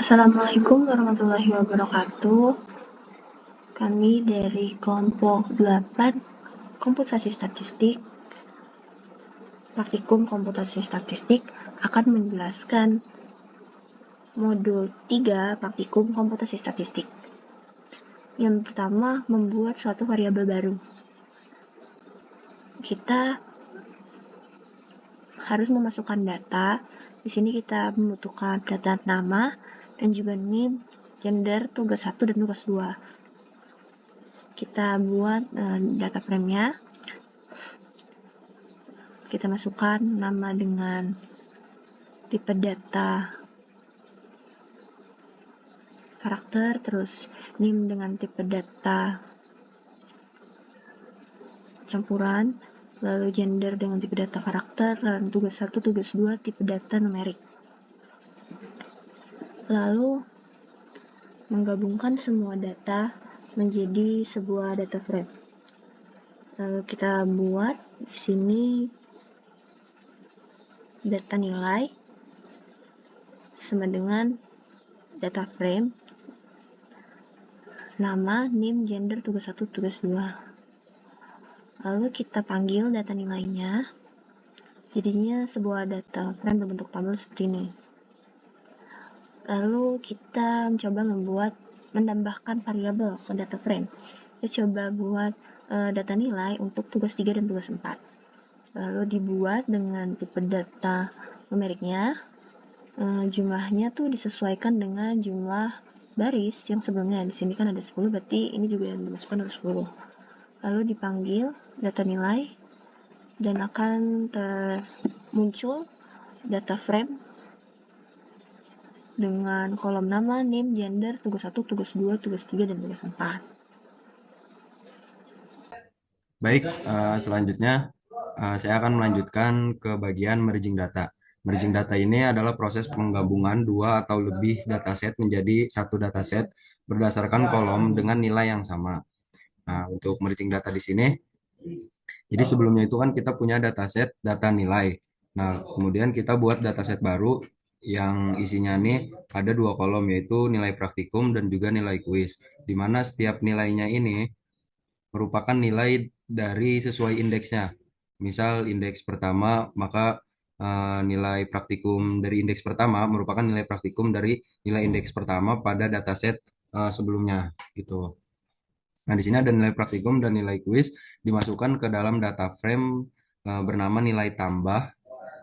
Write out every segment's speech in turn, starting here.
Assalamualaikum warahmatullahi wabarakatuh. Kami dari kelompok 8 Komputasi Statistik, Praktikum Komputasi Statistik akan menjelaskan modul 3 Praktikum Komputasi Statistik. Yang pertama, membuat suatu variabel baru. Kita harus memasukkan data. Di sini kita membutuhkan data nama dan juga NIM, gender, tugas 1 dan tugas 2. Kita buat data frame-nya. Kita masukkan nama dengan tipe data karakter, terus NIM dengan tipe data campuran, lalu gender dengan tipe data karakter, dan tugas 1, tugas 2 tipe data numerik. Lalu menggabungkan semua data menjadi sebuah data frame. Lalu kita buat di sini data nilai sama dengan data frame, nama, NIM, gender, tugas 1, tugas 2. Lalu kita panggil data nilainya, jadinya sebuah data frame berbentuk tabel seperti ini. Lalu kita mencoba menambahkan variabel ke data frame. Kita coba buat data nilai untuk tugas 3 dan tugas 4. Lalu dibuat dengan tipe data numeriknya. Jumlahnya tuh disesuaikan dengan jumlah baris yang sebelumnya. Di sini kan ada 10, berarti ini juga yang dimasukkan harus 10. Lalu dipanggil data nilai dan akan muncul data frame dengan kolom nama, NIM, gender, tugas 1, tugas 2, tugas 3, dan tugas 4. Baik, selanjutnya saya akan melanjutkan ke bagian merging data. Merging data ini adalah proses penggabungan dua atau lebih dataset menjadi satu dataset berdasarkan kolom dengan nilai yang sama. Nah, untuk merging data di sini, jadi sebelumnya itu kan kita punya dataset data nilai. Nah, kemudian kita buat dataset baru yang isinya nih ada dua kolom, yaitu nilai praktikum dan juga nilai kuis. Di mana setiap nilainya ini merupakan nilai dari sesuai indeksnya. Misal indeks pertama, maka nilai praktikum dari indeks pertama merupakan nilai praktikum dari nilai indeks pertama pada dataset sebelumnya gitu. Nah, di sini ada nilai praktikum dan nilai kuis dimasukkan ke dalam data frame bernama nilai tambah,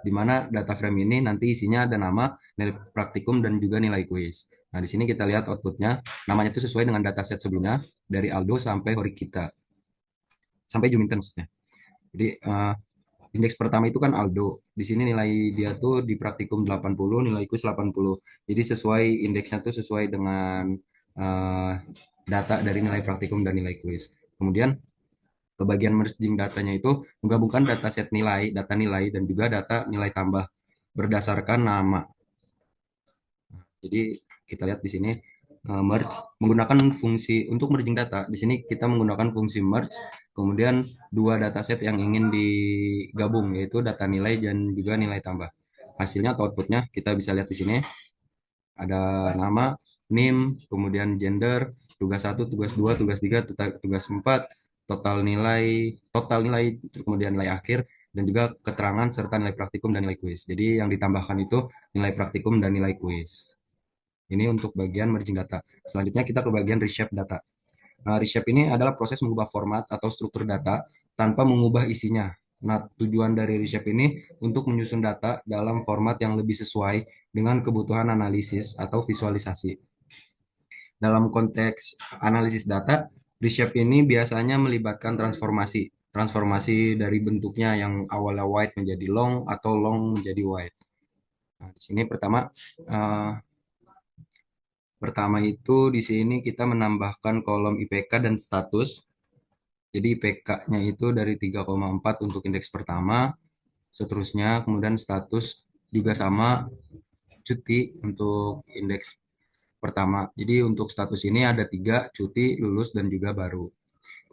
di mana data frame ini nanti isinya ada nama, nilai praktikum, dan juga nilai kuis. Nah, di sini kita lihat outputnya, namanya itu sesuai dengan dataset sebelumnya, dari Aldo sampai Horikita, sampai Juminten maksudnya. Jadi indeks pertama itu kan Aldo. Di sini nilai dia tuh di praktikum 80, nilai kuis 80. Jadi sesuai indeksnya tuh sesuai dengan uh, data dari nilai praktikum dan nilai kuis. Kemudian ke bagian merging datanya itu menggabungkan dataset nilai, data nilai dan juga data nilai tambah berdasarkan nama. Jadi kita lihat di sini merge menggunakan fungsi untuk merging data. Di sini kita menggunakan fungsi merge, kemudian dua dataset yang ingin digabung yaitu data nilai dan juga nilai tambah. Hasilnya atau outputnya kita bisa lihat di sini ada nama, NIM, kemudian gender, tugas 1, tugas 2, tugas 3, tugas 4, total nilai, kemudian nilai akhir, dan juga keterangan serta nilai praktikum dan nilai kuis. Jadi yang ditambahkan itu nilai praktikum dan nilai kuis. Ini untuk bagian merging data. Selanjutnya kita ke bagian reshape data. Nah, reshape ini adalah proses mengubah format atau struktur data tanpa mengubah isinya. Nah, tujuan dari reshape ini untuk menyusun data dalam format yang lebih sesuai dengan kebutuhan analisis atau visualisasi. Dalam konteks analisis data, reshape ini biasanya melibatkan transformasi. Transformasi dari bentuknya yang awalnya white menjadi long atau long menjadi white. Nah, di sini pertama itu di sini kita menambahkan kolom IPK dan status. Jadi IPK-nya itu dari 3,4 untuk indeks pertama, seterusnya kemudian status juga sama, cuti untuk indeks pertama. Jadi untuk status ini ada 3, cuti, lulus, dan juga baru.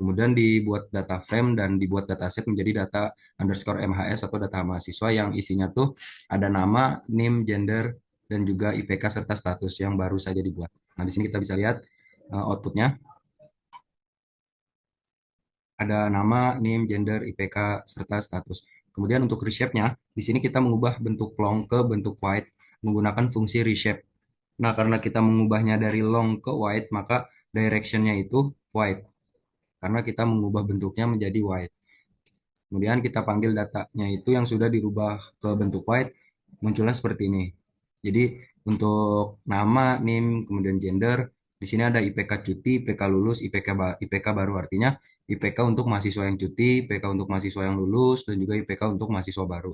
Kemudian dibuat data frame dan dibuat dataset menjadi data underscore MHS atau data mahasiswa yang isinya tuh ada nama, NIM, gender, dan juga IPK serta status yang baru saja dibuat. Nah, di sini kita bisa lihat outputnya. Ada nama, name, gender, IPK, serta status. Kemudian untuk reshape-nya, di sini kita mengubah bentuk long ke bentuk wide menggunakan fungsi reshape. Nah, karena kita mengubahnya dari long ke wide, maka direction-nya itu wide. Karena kita mengubah bentuknya menjadi wide. Kemudian kita panggil datanya itu yang sudah dirubah ke bentuk wide, munculnya seperti ini. Jadi untuk nama, name, kemudian gender, di sini ada IPK cuti, IPK lulus, IPK baru, artinya IPK untuk mahasiswa yang cuti, IPK untuk mahasiswa yang lulus, dan juga IPK untuk mahasiswa baru.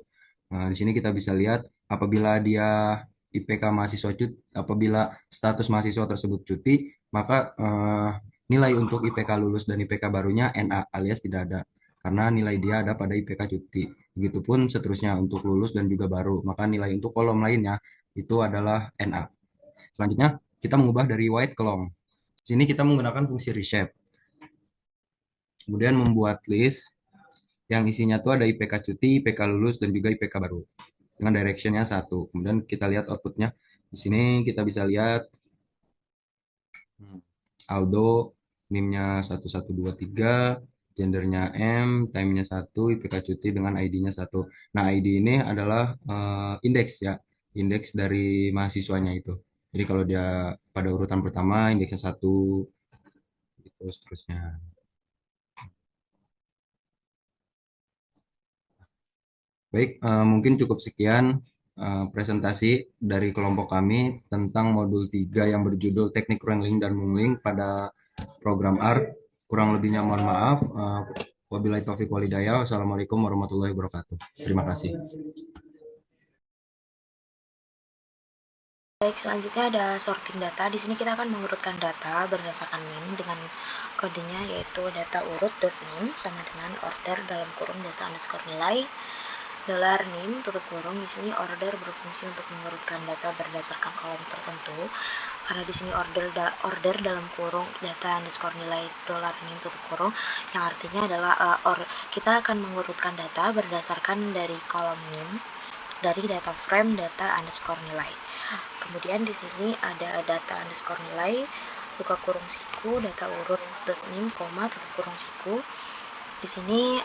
Nah, di sini kita bisa lihat apabila dia IPK mahasiswa cuti, apabila status mahasiswa tersebut cuti, maka nilai untuk IPK lulus dan IPK barunya NA alias tidak ada karena nilai dia ada pada IPK cuti. Begitupun seterusnya untuk lulus dan juga baru, maka nilai untuk kolom lainnya itu adalah NA. Selanjutnya, kita mengubah dari wide ke long. Sini kita menggunakan fungsi reshape. Kemudian membuat list yang isinya tuh ada IPK cuti, IPK lulus, dan juga IPK baru. Dengan directionnya 1. Kemudian kita lihat outputnya. Di sini kita bisa lihat Aldo, NIM-nya 1123, gendernya M, time-nya 1, IPK cuti dengan ID-nya 1. Nah, ID ini adalah indeks ya, indeks dari mahasiswanya itu. Jadi kalau dia pada urutan pertama, indeksnya 1, itu seterusnya. Baik, mungkin cukup sekian presentasi dari kelompok kami tentang modul 3 yang berjudul Teknik Wrangling dan Mungling pada program ART. Kurang lebihnya mohon maaf. Wabillahi taufiq walhidayah. Wassalamualaikum warahmatullahi wabarakatuh. Terima kasih. Baik, selanjutnya ada sorting data. Di sini kita akan mengurutkan data berdasarkan NIM dengan kodenya yaitu data urut.nim sama dengan order dalam kurung data underscore nilai dolar NIM tutup kurung. Di sini order berfungsi untuk mengurutkan data berdasarkan kolom tertentu. Karena di sini order dalam kurung data underscore nilai dolar NIM tutup kurung yang artinya adalah kita akan mengurutkan data berdasarkan dari kolom NIM dari data frame data underscore nilai. Kemudian di sini ada data underscore nilai buka kurung siku data urut.nim koma tutup kurung siku. Di sini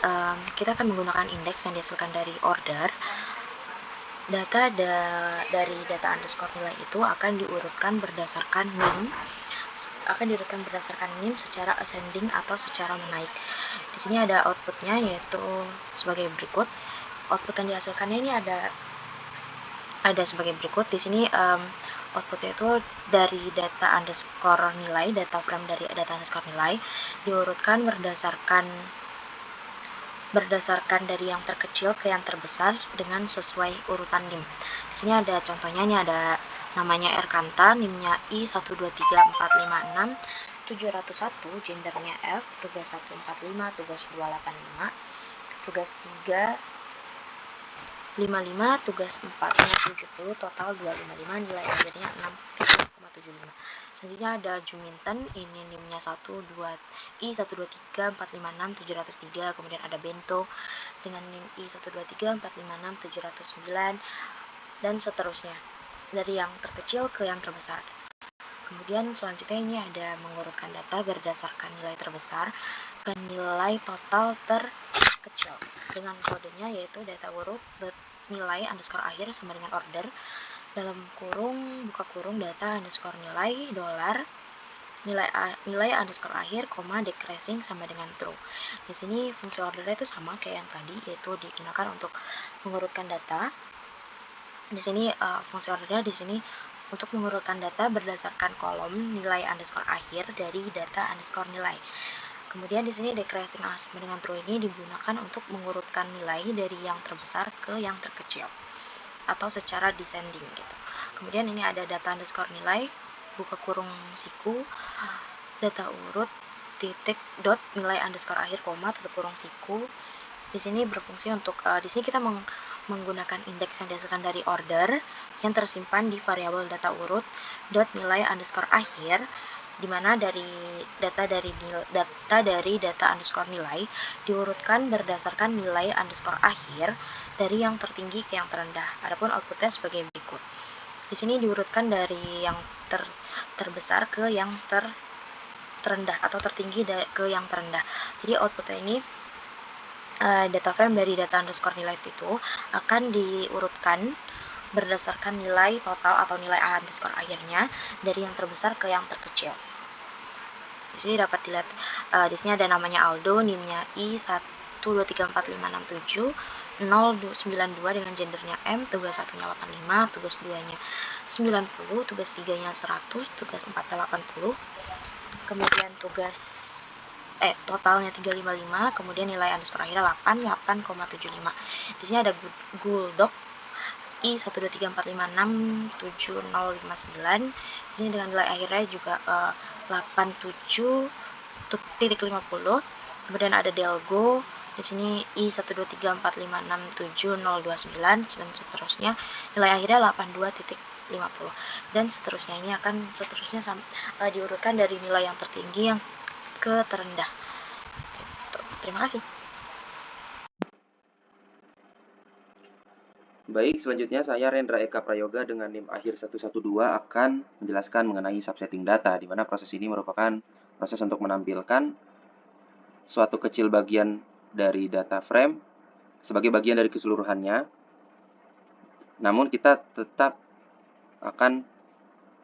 kita akan menggunakan indeks yang dihasilkan dari order. Data dari data underscore nilai itu akan diurutkan berdasarkan NIM secara ascending atau secara menaik. Di sini ada outputnya yaitu sebagai berikut. Output yang dihasilkannya ini ada sebagai berikut. Di sini outputnya itu dari data underscore nilai, data frame dari data underscore nilai diurutkan berdasarkan dari yang terkecil ke yang terbesar dengan sesuai urutan NIM. Di sini ada contohnya, ini ada namanya Erkanta, NIM-nya I123456 701, gendernya F, tugas 145, tugas 285, tugas 3 55, tugas 4-nya 70, total 255, nilai akhirnya 6,75. Selanjutnya ada Juminten, ini NIM-nya I123456 703, kemudian ada Bento dengan NIM I123456 709, dan seterusnya dari yang terkecil ke yang terbesar. Kemudian selanjutnya ini ada mengurutkan data berdasarkan nilai terbesar ke nilai total terkecil dengan kodenya yaitu data urut nilai underscore akhir sama dengan order dalam kurung buka kurung data underscore nilai dolar nilai underscore akhir koma decreasing sama dengan true. Di sini fungsi ordernya itu sama kayak yang tadi, yaitu digunakan untuk mengurutkan data. Di sini fungsi ordernya di sini untuk mengurutkan data berdasarkan kolom nilai underscore akhir dari data underscore nilai. Kemudian di sini decreasing sama dengan true ini digunakan untuk mengurutkan nilai dari yang terbesar ke yang terkecil atau secara descending gitu. Kemudian ini ada data underscore nilai buka kurung siku data urut titik dot nilai underscore akhir koma tutup kurung siku. Di sini berfungsi untuk di sini kita menggunakan indeks yang dihasilkan dari order yang tersimpan di variabel data urut dot nilai underscore akhir, di mana dari data underscore nilai diurutkan berdasarkan nilai underscore akhir dari yang tertinggi ke yang terendah. Adapun outputnya sebagai berikut. Di sini diurutkan dari yang terbesar ke yang terendah atau tertinggi ke yang terendah. Jadi outputnya ini data frame dari data underscore nilai itu akan diurutkan berdasarkan nilai total atau nilai A underscore akhirnya dari yang terbesar ke yang terkecil. Di sini dapat dilihat di sini ada namanya Aldo, NIM-nya I1234567 092 dengan gendernya M, tugas 1-nya 85, tugas 2-nya 90, tugas 3-nya 100, tugas 4-nya 80, kemudian totalnya 355, kemudian nilai underscore akhirnya 8,75. Di sini ada Guldok I12345670059. Di sini dengan nilai akhirnya juga 87.50. Kemudian ada Delgo di sini I12345670029 dan seterusnya, nilai akhirnya 82.50 dan seterusnya. Ini akan seterusnya diurutkan dari nilai yang tertinggi yang ke terendah. Terima kasih. Baik, selanjutnya saya Rendra Eka Prayoga dengan NIM akhir 112 akan menjelaskan mengenai subsetting data, di mana proses ini merupakan proses untuk menampilkan suatu kecil bagian dari data frame sebagai bagian dari keseluruhannya, namun kita tetap akan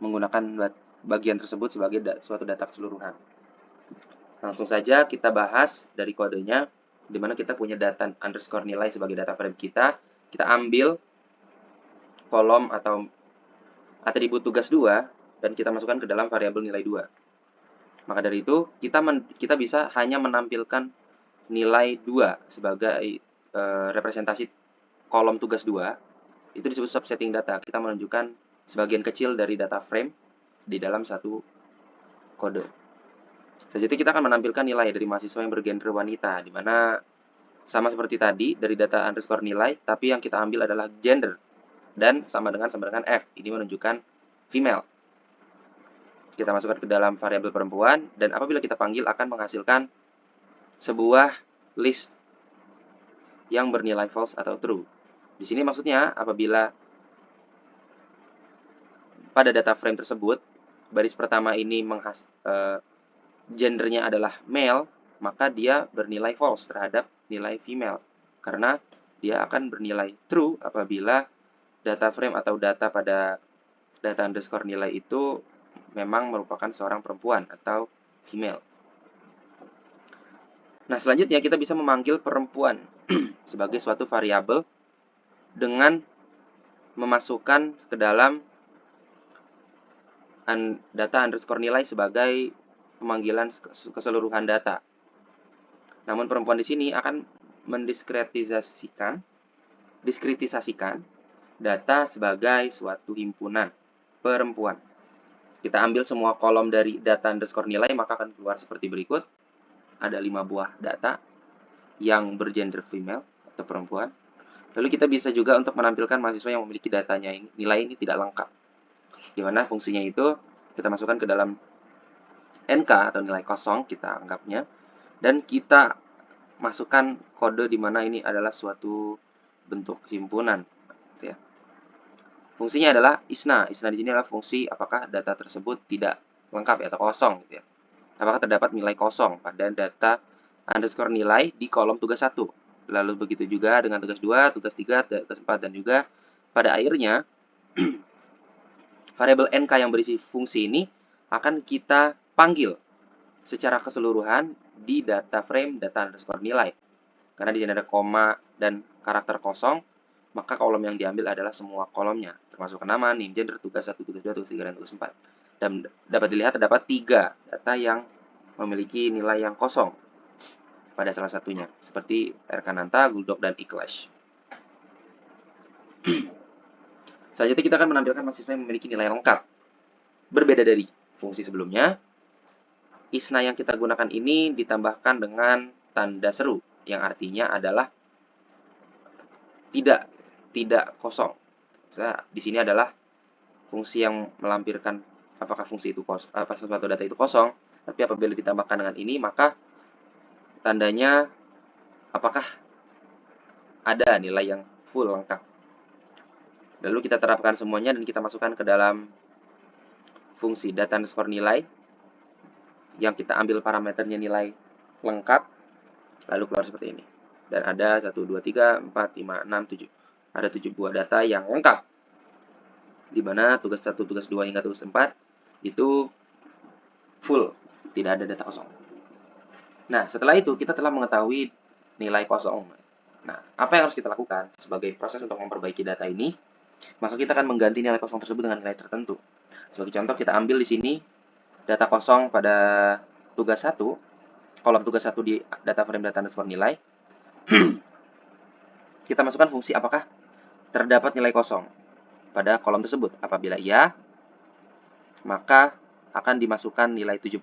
menggunakan bagian tersebut sebagai suatu data keseluruhan. Langsung saja kita bahas dari kodenya, di mana kita punya data underscore nilai sebagai data frame kita ambil kolom atau atribut tugas 2 dan kita masukkan ke dalam variabel nilai 2. Maka dari itu, kita bisa hanya menampilkan nilai 2 sebagai representasi kolom tugas 2. Itu disebut subsetting data. Kita menunjukkan sebagian kecil dari data frame di dalam satu kode. Selanjutnya kita akan menampilkan nilai dari mahasiswa yang bergender wanita, di mana sama seperti tadi dari data underscore nilai, tapi yang kita ambil adalah gender dan sama dengan F. Ini menunjukkan female. Kita masukkan ke dalam variabel perempuan dan apabila kita panggil akan menghasilkan sebuah list yang bernilai false atau true. Di sini maksudnya apabila pada data frame tersebut baris pertama ini gendernya adalah male, maka dia bernilai false terhadap nilai female. Karena dia akan bernilai true apabila data frame atau data pada data underscore nilai itu memang merupakan seorang perempuan atau female. Nah, selanjutnya kita bisa memanggil perempuan sebagai suatu variabel dengan memasukkan ke dalam data underscore nilai sebagai pemanggilan keseluruhan data. Namun perempuan di sini akan diskritisasikan data sebagai suatu himpunan perempuan. Kita ambil semua kolom dari data underscore nilai, maka akan keluar seperti berikut. Ada 5 buah data yang bergender female atau perempuan. Lalu kita bisa juga untuk menampilkan mahasiswa yang memiliki datanya nilai ini tidak lengkap. Di mana fungsinya itu kita masukkan ke dalam NK atau nilai kosong kita anggapnya, dan kita masukkan kode di mana ini adalah suatu bentuk himpunan. Ya. Fungsinya adalah ISNA. ISNA di sini adalah fungsi apakah data tersebut tidak lengkap atau kosong. Gitu ya. Apakah terdapat nilai kosong pada data underscore nilai di kolom tugas 1. Lalu begitu juga dengan tugas 2, tugas 3, tugas 4, dan juga pada akhirnya variabel NK yang berisi fungsi ini akan kita panggil secara keseluruhan di data frame data underscore nilai. Karena di sini ada koma dan karakter kosong, maka kolom yang diambil adalah semua kolomnya, termasuk nama, NIM, gender, tugas 1, tugas 2, tugas 3, dan tugas 4. Dan dapat dilihat terdapat 3 data yang memiliki nilai yang kosong pada salah satunya, seperti Erkananta, Guldok, dan Iklash. Selanjutnya kita akan menampilkan mahasiswa yang memiliki nilai lengkap. Berbeda dari fungsi sebelumnya, ISNA yang kita gunakan ini ditambahkan dengan tanda seru, yang artinya adalah tidak kosong. Di sini adalah fungsi yang melampirkan apakah fungsi itu suatu data itu kosong, tapi apabila ditambahkan dengan ini maka tandanya apakah ada nilai yang full lengkap. Lalu kita terapkan semuanya dan kita masukkan ke dalam fungsi data underscore nilai yang kita ambil parameternya nilai lengkap, lalu keluar seperti ini. Dan ada 1, 2, 3, 4, 5, 6, 7. Ada 7 buah data yang lengkap. Di mana tugas 1, tugas 2 hingga tugas 4 itu full, tidak ada data kosong. Nah, setelah itu kita telah mengetahui nilai kosong. Nah, apa yang harus kita lakukan sebagai proses untuk memperbaiki data ini? Maka kita akan mengganti nilai kosong tersebut dengan nilai tertentu. Sebagai contoh, kita ambil di sini data kosong pada tugas 1, kolom tugas 1 di data frame data underscore nilai. Kita masukkan fungsi apakah terdapat nilai kosong pada kolom tersebut. Apabila iya, maka akan dimasukkan nilai 70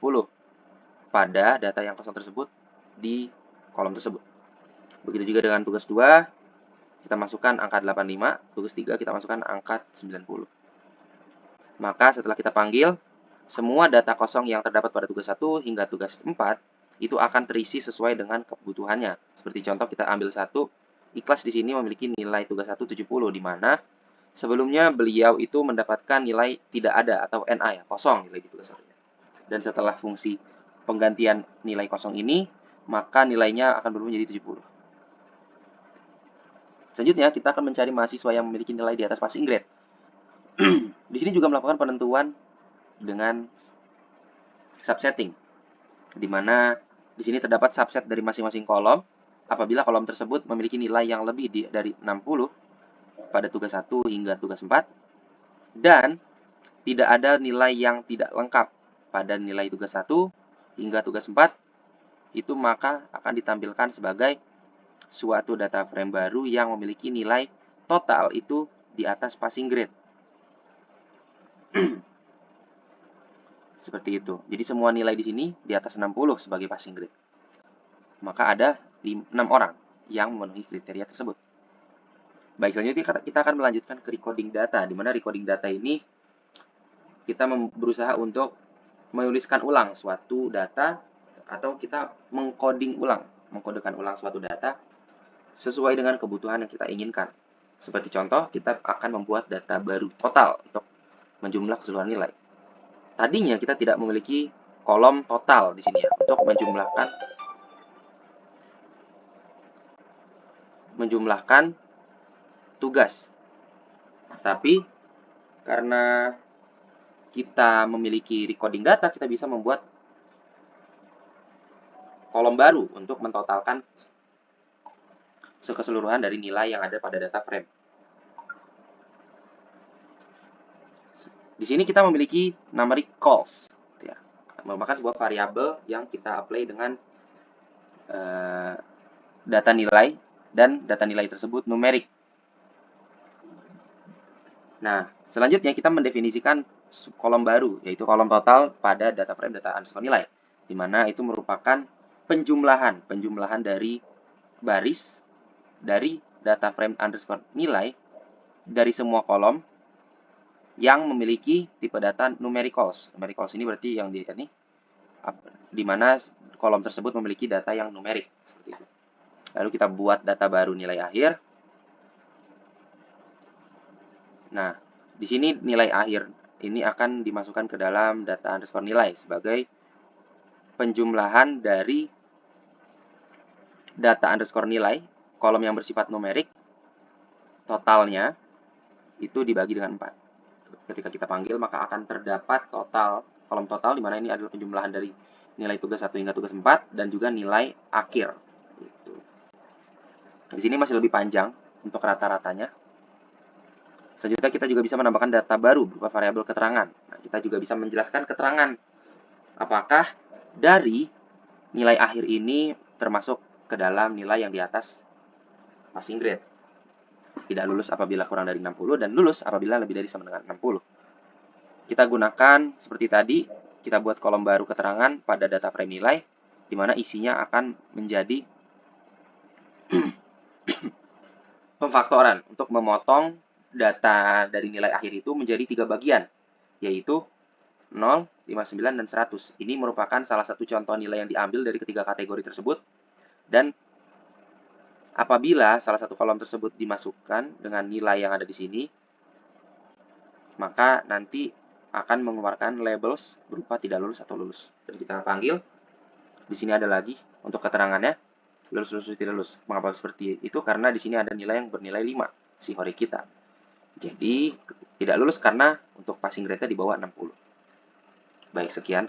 pada data yang kosong tersebut di kolom tersebut. Begitu juga dengan tugas 2, kita masukkan angka 85, tugas 3 kita masukkan angka 90. Maka setelah kita panggil, semua data kosong yang terdapat pada tugas 1 hingga tugas 4 itu akan terisi sesuai dengan kebutuhannya. Seperti contoh kita ambil 1, ikhlas di sini memiliki nilai tugas 1 70, di mana sebelumnya beliau itu mendapatkan nilai tidak ada atau NA ya, kosong nilai di tugas 1. Dan setelah fungsi penggantian nilai kosong ini, maka nilainya akan berubah menjadi 70. Selanjutnya, kita akan mencari mahasiswa yang memiliki nilai di atas passing grade. Di sini juga melakukan penentuan dengan subsetting, di mana di sini terdapat subset dari masing-masing kolom. Apabila kolom tersebut memiliki nilai yang lebih dari 60 pada tugas 1 hingga tugas 4, dan tidak ada nilai yang tidak lengkap pada nilai tugas 1 hingga tugas 4, itu maka akan ditampilkan sebagai suatu data frame baru yang memiliki nilai total itu di atas passing grade. Seperti itu. Jadi semua nilai di sini di atas 60 sebagai passing grade. Maka ada 6 orang yang memenuhi kriteria tersebut. Baik, selanjutnya kita akan melanjutkan ke recoding data, di mana recoding data ini kita berusaha untuk menuliskan ulang suatu data, atau kita mengkodekan ulang suatu data sesuai dengan kebutuhan yang kita inginkan. Seperti contoh, kita akan membuat data baru total untuk menjumlah keseluruhan nilai. Tadinya kita tidak memiliki kolom total di sini ya, untuk menjumlahkan tugas. Tapi karena kita memiliki recoding data, kita bisa membuat kolom baru untuk mentotalkan keseluruhan dari nilai yang ada pada data frame. Di sini kita memiliki numeric calls, ya, merupakan sebuah variabel yang kita apply dengan data nilai, dan data nilai tersebut numerik. Nah, selanjutnya kita mendefinisikan kolom baru, yaitu kolom total pada data frame data underscore nilai, di mana itu merupakan penjumlahan dari baris dari data frame underscore nilai dari semua kolom yang memiliki tipe data numericals. Numericals ini berarti yang di mana kolom tersebut memiliki data yang numerik, seperti itu. Lalu kita buat data baru nilai akhir. Nah, di sini nilai akhir ini akan dimasukkan ke dalam data underscore nilai sebagai penjumlahan dari data underscore nilai, kolom yang bersifat numerik, totalnya itu dibagi dengan 4. Ketika kita panggil, maka akan terdapat kolom total, di mana ini adalah penjumlahan dari nilai tugas 1 hingga tugas 4, dan juga nilai akhir. Di sini masih lebih panjang untuk rata-ratanya. Selanjutnya kita juga bisa menambahkan data baru berupa variabel keterangan. Nah, kita juga bisa menjelaskan keterangan apakah dari nilai akhir ini termasuk ke dalam nilai yang di atas passing grade. Tidak lulus apabila kurang dari 60 dan lulus apabila lebih dari sama dengan 60. Kita gunakan seperti tadi, kita buat kolom baru keterangan pada data frame nilai, di mana isinya akan menjadi pemfaktoran untuk memotong data dari nilai akhir itu menjadi 3 bagian, yaitu 0, 59, dan 100. Ini merupakan salah satu contoh nilai yang diambil dari ketiga kategori tersebut, dan apabila salah satu kolom tersebut dimasukkan dengan nilai yang ada di sini, maka nanti akan mengeluarkan labels berupa tidak lulus atau lulus. Dan kita panggil. Di sini ada lagi untuk keterangannya, lulus, lulus, tidak lulus. Mengapa seperti itu? Karena di sini ada nilai yang bernilai 5, si Hori kita. Jadi, tidak lulus karena untuk passing grade-nya di bawah 60. Baik, sekian.